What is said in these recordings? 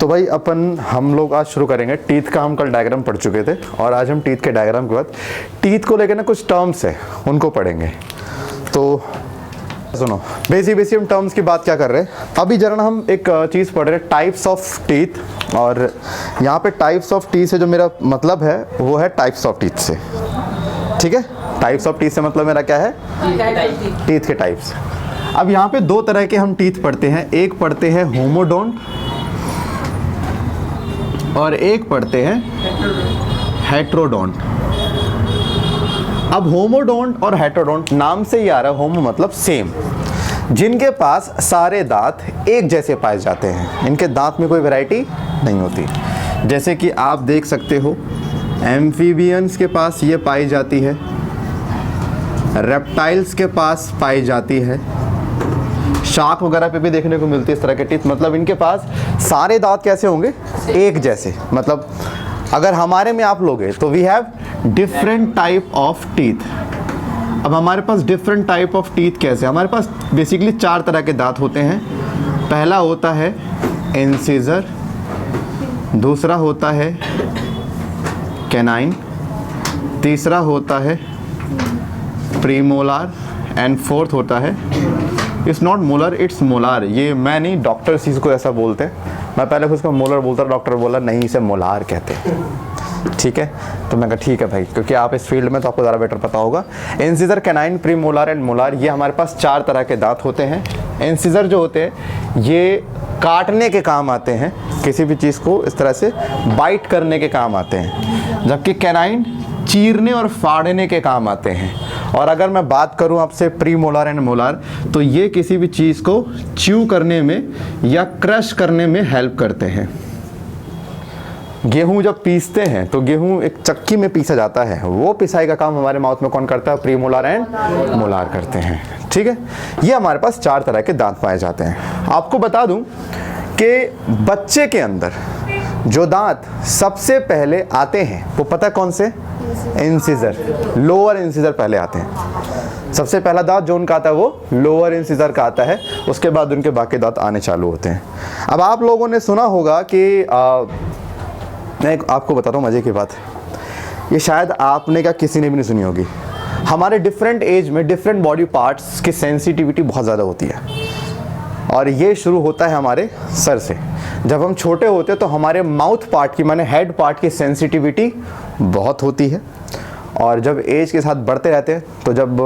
तो भाई हम लोग आज शुरू करेंगे। टीथ का हम कल डायग्राम पढ़ चुके थे और आज हम टीथ के डायग्राम के बाद टीथ को लेकर ना कुछ टर्म्स है उनको पढ़ेंगे। तो सुनो, बेसिक हम टर्म्स की बात क्या कर रहे हैं अभी जरा ना हम एक चीज़ पढ़ रहे हैं, टाइप्स ऑफ टीथ। और यहाँ पे टाइप्स ऑफ टीथ से जो मेरा मतलब है वो है टाइप्स ऑफ टीथ से, ठीक है। टाइप्स ऑफ टीथ से मतलब मेरा क्या है, टीथ के टाइप्स। अब यहाँ पे दो तरह के हम टीथ पढ़ते हैं, एक पढ़ते हैं होमोडोंट और एक पढ़ते हैं हेट्रोडोंट। अब होमोडोंट और हेट्रोडोंट नाम से ही आ रहा है, होमो मतलब सेम, जिनके पास सारे दांत एक जैसे पाए जाते हैं, इनके दांत में कोई वैरायटी नहीं होती। जैसे कि आप देख सकते हो एम्फीबियंस के पास ये पाई जाती है, रेप्टाइल्स के पास पाई जाती है, शार्क वगैरह पे भी देखने को मिलती है इस तरह के टीथ। मतलब इनके पास सारे दांत कैसे होंगे, एक जैसे। मतलब अगर हमारे में आप लोगे तो we have different type of teeth. अब हमारे पास डिफरेंट टाइप ऑफ टीथ कैसे, हमारे पास बेसिकली चार तरह के दांत होते हैं। पहला होता है इंसिजर, दूसरा होता है कैनाइन, तीसरा होता है प्रीमोलार एंड फोर्थ होता है it's not molar it's molar. ये मैं नहीं, डॉक्टर्स इसको ऐसा बोलते हैं। मैं पहले उसको मोलर बोलता, डॉक्टर बोला नहीं इसे मोलार कहते हैं, ठीक है। तो मैं कहा ठीक है भाई, क्योंकि आप इस फील्ड में तो आपको ज़्यादा बेटर पता होगा। Incisor, canine, premolar and molar, ये हमारे पास चार तरह के दांत होते हैं। इंसिजर जो होते हैं ये काटने के काम आते हैं, किसी भी चीज़ को इस तरह से बाइट करने के काम आते हैं, जबकि कैनाइन चीरने और फाड़ने के काम आते हैं। और अगर मैं बात करूं आपसे प्रीमोलार एंड मोलार, तो ये किसी भी चीज़ को च्यू करने में या क्रश करने में हेल्प करते हैं। गेहूं जब पीसते हैं तो गेहूं एक चक्की में पीसा जाता है, वो पिसाई का काम हमारे माउथ में कौन करता है, प्रीमोलार एंड मोलार करते हैं, ठीक है। ये हमारे पास चार तरह के दांत पाए जाते हैं। आपको बता दूं कि बच्चे के अंदर जो दांत सबसे पहले आते हैं वो पता है कौन से, इंसिजर, लोअर इंसिजर पहले आते हैं। सबसे पहला दांत जो उनका आता है वो लोअर इंसिजर का आता है, उसके बाद उनके बाकी दांत आने चालू होते हैं। अब आप लोगों ने सुना होगा कि मैं आपको बताता हूँ मज़े की बात, ये शायद आपने क्या किसी ने भी नहीं सुनी होगी। हमारे डिफरेंट एज में डिफरेंट बॉडी पार्ट्स की सेंसिटिविटी बहुत ज़्यादा होती है और ये शुरू होता है हमारे सर से। जब हम छोटे होते हैं तो हमारे माउथ पार्ट की, माने हेड पार्ट की सेंसिटिविटी बहुत होती है, और जब एज के साथ बढ़ते रहते हैं तो जब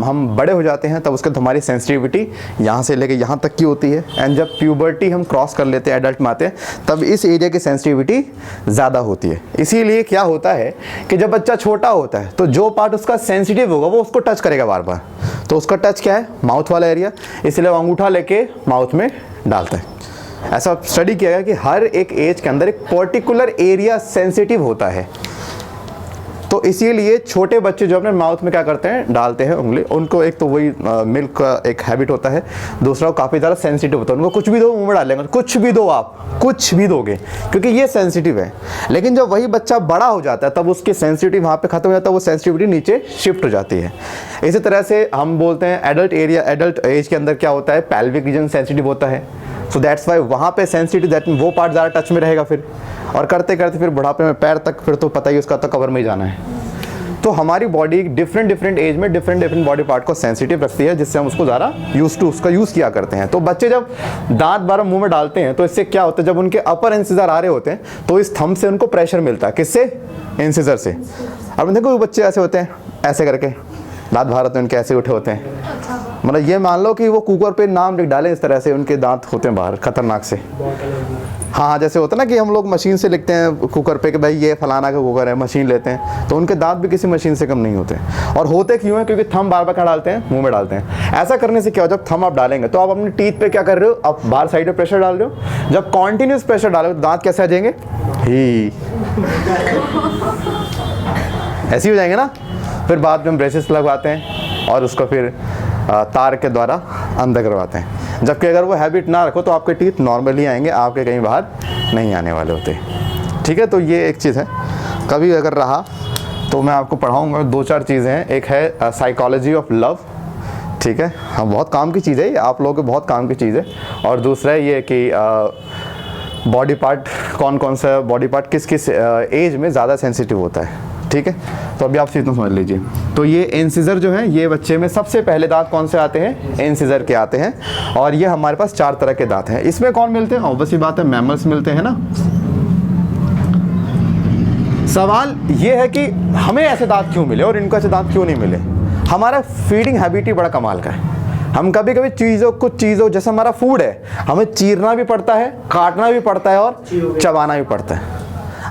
हम बड़े हो जाते हैं तब उसके बाद हमारी सेंसिटिविटी यहाँ से लेके यहाँ तक की होती है। एंड जब प्यूबर्टी हम क्रॉस कर लेते हैं, एडल्ट में आते हैं, तब इस एरिया की सेंसिटिविटी ज़्यादा होती है। इसीलिए क्या होता है कि जब बच्चा छोटा होता है तो जो पार्ट उसका सेंसिटिव होगा वो उसको टच करेगा बार बार, तो उसका टच क्या है, माउथ वाला एरिया, इसलिए वो अंगूठा लेके माउथ में डालता है। ऐसा स्टडी किया गया कि हर एक एज के अंदर एक पर्टिकुलर एरिया सेंसिटिव होता है, तो इसीलिए छोटे बच्चे जो अपने माउथ में क्या करते हैं, डालते हैं उंगली। उनको एक तो वही मिल्क का एक हैबिट होता है, दूसरा वो काफ़ी ज़्यादा सेंसिटिव होता है, उनको कुछ भी दो मुंह में डालेंगे, कुछ भी दो, आप कुछ भी दोगे क्योंकि ये सेंसिटिव है। लेकिन जब वही बच्चा बड़ा हो जाता है तब उसकी सेंसिटिविटी वहाँ पे खत्म हो जाता है, वो सेंसिटिविटी नीचे शिफ्ट हो जाती है। इसी तरह से हम बोलते हैं एडल्ट एरिया, एडल्ट एज के अंदर क्या होता है, पैल्विक रीजन सेंसिटिव होता है, सो दैट्स वाई वहाँ पे सेंसिटिव, दैट वो पार्ट ज़्यादा टच में रहेगा फिर, और करते करते फिर बुढ़ापे में पैर तक, फिर तो पता ही उसका तो कवर में ही जाना है। तो हमारी बॉडी डिफरेंट एज में डिफरेंट बॉडी पार्ट को सेंसिटिव रखती है, जिससे हम उसको ज़्यादा उसका यूज़ किया करते हैं। तो बच्चे जब दांत बार मुंह में डालते हैं तो इससे क्या होता है, जब उनके अपर इंसिजर आ रहे होते हैं तो इस थंब से उनको प्रेशर मिलता है, किससे, इंसिजर से। अब देखो बच्चे ऐसे होते हैं, ऐसे करके दांत भारत में उनके ऐसे उठे होते हैं, मतलब ये मान लो कि वो कुकर पे नाम लिख डालें, इस तरह से उनके दांत होते हैं बाहर खतरनाक से। हाँ, जैसे होता है ना कि हम लोग मशीन से लिखते हैं कुकर पे कि भाई ये फलाना का कुकर है, मशीन लेते हैं, तो उनके दांत भी किसी मशीन से कम नहीं होते। और होते क्यों हैं, क्योंकि थंब बार बार क्या डालते हैं, मुंह में डालते हैं। ऐसा करने से क्या हो, जब थंब आप डालेंगे तो आप अपने टीथ पे क्या कर रहे हो, आप बाहर साइड में प्रेशर डाल रहे हो। जब कॉन्टिन्यूस प्रेशर डालोगे तो दांत कैसे आ जाएंगे, ही ऐसे ही हो जाएंगे ना। फिर बाद में हम ब्रेसेस लगवाते हैं और उसको फिर तार के द्वारा अंदर करवाते हैं। जबकि अगर वो हैबिट ना रखो तो आपके टीथ नॉर्मली आएंगे, आपके कहीं बाहर नहीं आने वाले होते, ठीक है। तो ये एक चीज़ है, कभी अगर रहा तो मैं आपको पढ़ाऊँगा। दो चार चीज़ें हैं, एक है साइकोलॉजी ऑफ लव, ठीक है, हाँ बहुत काम की चीज़ है ये, आप लोगों के बहुत काम की चीज़ है। और दूसरा है ये कि बॉडी पार्ट कौन कौन सा बॉडी पार्ट किस किस एज में ज़्यादा सेंसिटिव होता है, ठीक है। तो अभी आप इतना समझ लीजिए। तो ये इंसिजर जो है, ये बच्चे में सबसे पहले दांत कौन से आते हैं, इंसिजर के आते हैं। और ये हमारे पास 4 तरह के दांत हैं। इसमें कौन मिलते हैं, ऑब्वियसली बात है मैमल्स मिलते हैं ना। सवाल ये है कि हमें ऐसे दांत क्यों मिले और इनको ऐसे दांत क्यों नहीं मिले। हमारा फीडिंग हैबिट ही बड़ा कमाल का है। हम कभी कभी कुछ चीज़ों जैसे हमारा फूड है, हमें चीरना भी पड़ता है, काटना भी पड़ता है और चबाना भी पड़ता है।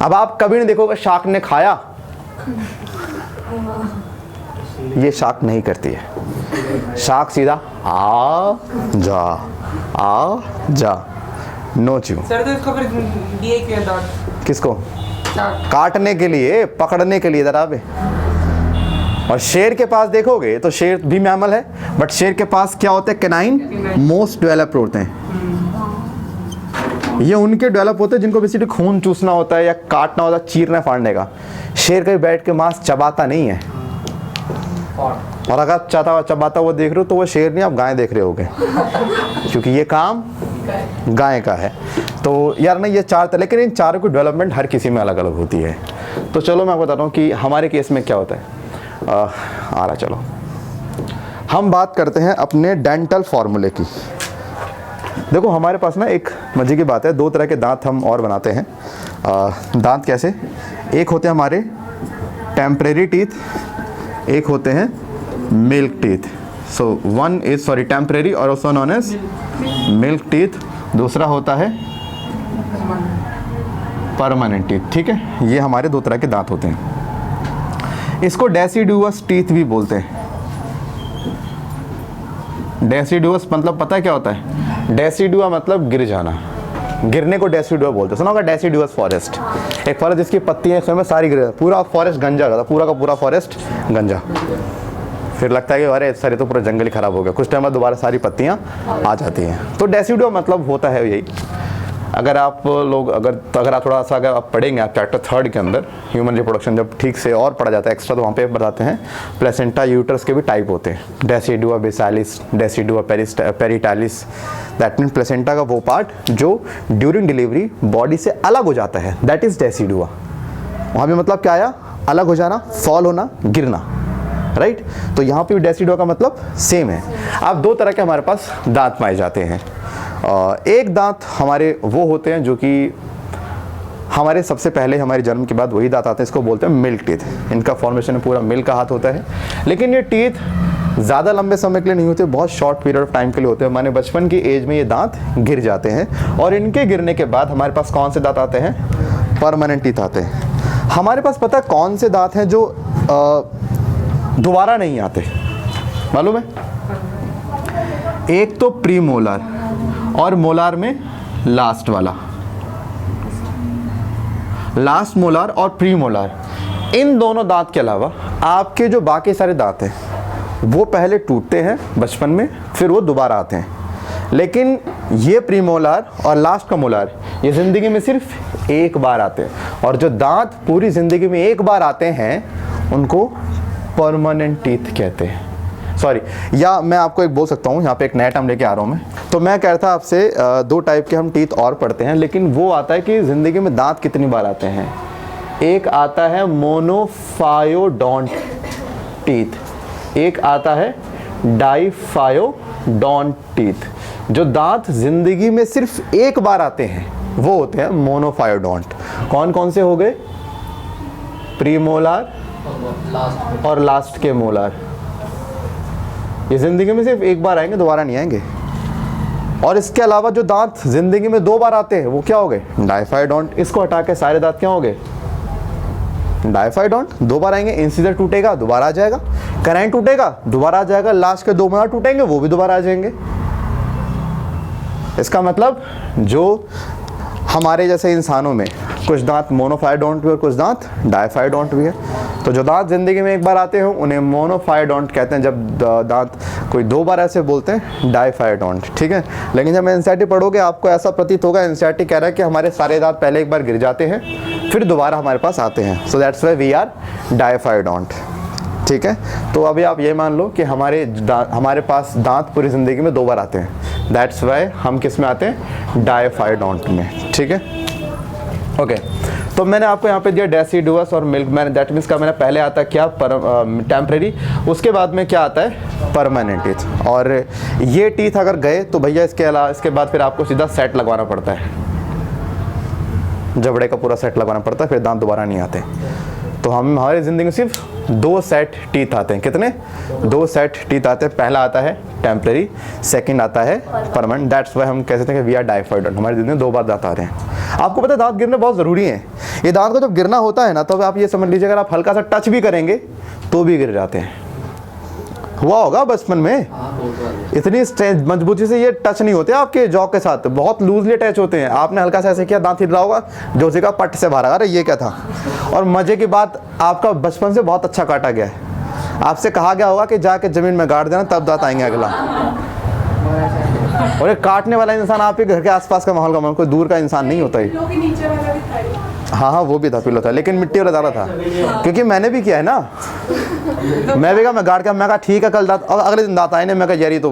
अब आप कभी नहीं देखोगे शार्क ने खाया, ये शार्क नहीं करती है। शार्क सीधा आ जा नो च्यू। सर तो इसको फिर दिए क्यों दांत? किसको? काटने के लिए, पकड़ने के लिए जरा बे। और शेर के पास देखोगे तो शेर भी मैमल है, बट शेर के पास क्या होते हैं, कैनाइन मोस्ट डेवलप्ड होते हैं। ये उनके डेवलप होते हैं जिनको बेसिकली खून चूसना होता है या काटना होता है, चीरना फाड़ने का। शेर कभी बैठ के मांस चबाता नहीं है। और अगर आप चबाता हुआ देख रहे हो तो वो शेर नहीं, आप गाय देख रहे होगे, क्योंकि ये काम गाय का है। तो यार ना, ये 4 तरह, लेकिन इन चारों की डेवलपमेंट हर किसी में अलग अलग होती है। तो चलो मैं आपको बताता हूँ कि हमारे केस में क्या होता है। आ रहा, चलो हम बात करते हैं अपने डेंटल फॉर्मूले की। देखो हमारे पास ना एक मजे की बात है, 2 तरह के दांत हम और बनाते हैं। दांत कैसे, एक होते हैं हमारे टेम्परेरी टीथ, एक होते हैं milk teeth. So one is temporary और also known as milk teeth, दूसरा होता है परमानेंट टीथ, ठीक है। ये हमारे 2 तरह के दांत होते हैं। इसको डेसिडुअस टीथ भी बोलते हैं। डेसिडुअस मतलब पता है क्या होता है? डेसिडुआ मतलब गिर जाना, गिरने को डेसिडुआ बोलते हैं। सुना होगा डेसिडुअस फॉरेस्ट, एक फॉरेस्ट जिसकी पत्तियां इसमें सारी गिर, पूरा फॉरेस्ट गंजा हो, पूरा का पूरा फॉरेस्ट गंजा। फिर लगता है कि अरे सर ये तो पूरा जंगल ही खराब हो गया, कुछ टाइम बाद दोबारा सारी पत्तियां आ जाती हैं। तो डेसिडुआ मतलब होता है यही। अगर आप लोग अगर आप थोड़ा सा अगर आप पढ़ेंगे, आप चैप्टर 3 के अंदर ह्यूमन रिप्रोडक्शन जब ठीक से और पढ़ा जाता है एक्स्ट्रा, तो वहाँ पे बताते हैं प्लेसेंटा यूट्रस के भी टाइप होते हैं, decidua basalis, decidua parietalis. That mean placenta का वो पार्ट जो ड्यूरिंग डिलीवरी बॉडी से अलग हो जाता है, दैट इज डेसिडुआ। वहाँ पे मतलब क्या आया, अलग हो जाना, फॉल होना, गिरना, राइट। तो यहाँ पे भी डेसिडुआ का मतलब सेम है। अब 2 तरह के हमारे पास दांत पाए जाते हैं। एक दांत हमारे वो होते हैं जो कि हमारे सबसे पहले हमारे जन्म के बाद वही दांत आते हैं, इसको बोलते हैं मिल्क टीथ। इनका फॉर्मेशन पूरा मिल्क का हाथ होता है, लेकिन ये टीथ ज़्यादा लंबे समय के लिए नहीं होते, बहुत शॉर्ट पीरियड ऑफ टाइम के लिए होते हैं। माने बचपन की एज में ये दांत गिर जाते हैं और इनके गिरने के बाद हमारे पास कौन से दांत आते हैं, परमानेंट टीथ आते हैं। हमारे पास पता है कौन से दांत हैं जो दोबारा नहीं आते, मालूम है? एक तो प्री मोलर और मोलार में लास्ट वाला, लास्ट मोलार और प्री मोलार। इन दोनों दांत के अलावा आपके जो बाकी सारे दांत हैं वो पहले टूटते हैं बचपन में, फिर वो दोबारा आते हैं। लेकिन ये प्री मोलार और लास्ट का मोलार ये ज़िंदगी में सिर्फ एक बार आते हैं, और जो दांत पूरी ज़िंदगी में एक बार आते हैं उनको परमानेंट टीथ कहते हैं। सॉरी, या मैं आपको एक बोल सकता हूँ, यहाँ पे एक नया टर्म लेके आ रहा हूँ मैं। तो मैं कह रहा था आपसे 2 टाइप के हम टीथ और पढ़ते हैं, लेकिन वो आता है कि ज़िंदगी में दांत कितनी बार आते हैं। एक आता है मोनोफायोडोंट टीथ, एक आता है डाइफायोडोंट टीथ। जो दांत ज़िंदगी में सिर्फ एक बार आते हैं वो होते हैं मोनोफायोडोंट। कौन कौन से हो गए? प्रीमोलार और लास्ट के मोलार। ये जिंदगी में सिर्फ एक बार आएंगे, दोबारा नहीं आएंगे। और इसके अलावा जो दांत जिंदगी में 2 बार आते हैं वो क्या हो गए? डाइफाइडोंट। इसको हटा के सारे दांत क्या हो गए? डाइफाइडोंट। 2 बार आएंगे, इंसिजर टूटेगा दोबारा आ जाएगा, कैनाइन टूटेगा दोबारा आ जाएगा, लास्ट के 2 मोलार टूटेंगे वो भी दोबारा आ जाएंगे। इसका मतलब जो हमारे जैसे इंसानों में कुछ दांत मोनोफायोडोंट भी और कुछ दांत डाइफायोडोंट भी है। तो जो दांत जिंदगी में एक बार आते हो उन्हें मोनोफायोडोंट कहते हैं, जब दांत कोई 2 बार ऐसे बोलते हैं डाइफायोडोंट, ठीक है। लेकिन जब एनसीईआरटी पढ़ोगे आपको ऐसा प्रतीत होगा एनसीईआरटी कह रहा है कि हमारे सारे दांत पहले एक बार गिर जाते हैं फिर दोबारा हमारे पास आते हैं। So that's why we are diphyodont, ठीक है। तो अभी आप ये मान लो कि हमारे पास दांत पूरी ज़िंदगी में 2 बार आते हैं, दैट्स वाई हम किस में आते हैं, डाइफाइडोंट में, ठीक है। ओके तो मैंने आपको यहाँ पे दिया डेसिडुअस और मिल्क मैन, दैट मीन्स का मैंने पहले आता है क्या, टेम्परेरी, उसके बाद में क्या आता है, परमानेंट टीथ। और ये टीथ अगर गए तो भैया इसके अलावा इसके बाद फिर आपको सीधा सेट लगवाना पड़ता है, जबड़े का पूरा सेट लगवाना पड़ता है, फिर दांत दोबारा नहीं आते। तो हम हमारी ज़िंदगी में सिर्फ 2 सेट टीथ आते हैं, कितने, 2 सेट टीथ आते हैं। पहला आता है टेम्परेरी, सेकंड आता है परमानेंट। दैट्स वाई हम कह सकते हैं कि वी आर डाइफाइडोंट, हमारी ज़िंदगी में 2 बार दांत आ रहे हैं। आपको पता है दांत गिरने बहुत ज़रूरी है। ये दांत को जब गिरना होता है ना, तब आप ये समझ लीजिए अगर आप हल्का सा टच भी करेंगे तो भी गिर जाते हैं। हुआ होगा बचपन में, इतनी मजबूती से ये टच नहीं होते आपके जॉ के साथ, बहुत लूजली अटैच होते हैं। आपने हल्का सा ऐसे किया, दांत हिल रहा होगा, जोशी का पट से बाहर आ रहा है, ये क्या था। और मजे की बात, आपका बचपन से बहुत अच्छा काटा गया है, आपसे कहा गया होगा कि जाके जमीन में गाड़ देना तब दांत आएंगे अगला। और ये काटने वाला इंसान आपके घर के आसपास का माहौल का, कोई दूर का इंसान नहीं होता ही। हाँ वो भी था, पिलो था, लेकिन मिट्टी वाला ज़्यादा था, क्योंकि मैंने भी किया है ना। मैं भी कहा, मैं गाड़ के, मैं कहा ठीक है कल दांत, और अगले दिन दांत आए नहीं, मैं कहा यार ये तो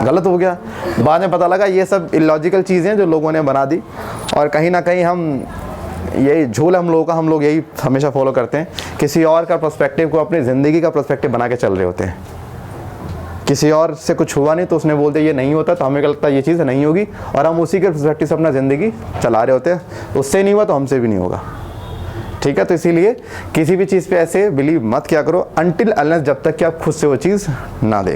गलत हो गया। बाद में पता लगा ये सब इलॉजिकल चीज़ें जो लोगों ने बना दी, और कहीं ना कहीं हम यही झोल हम लोगों का, हम लोग यही हमेशा फॉलो करते हैं, किसी और का पर्सपेक्टिव को अपनी ज़िंदगी का पर्सपेक्टिव बना के चल रहे होते हैं। किसी और से कुछ हुआ नहीं तो उसने बोल दिया ये नहीं होता, तो हमें लगता है ये चीज़ नहीं होगी, और हम उसी के पर्सपेक्टिव से अपना ज़िंदगी चला रहे होते हैं। उससे नहीं हुआ तो हमसे भी नहीं होगा, ठीक है। तो इसीलिए किसी भी चीज़ पे ऐसे बिलीव मत किया करो अनटिल अनलेस, जब तक कि आप खुद से वो चीज़ ना देख लो।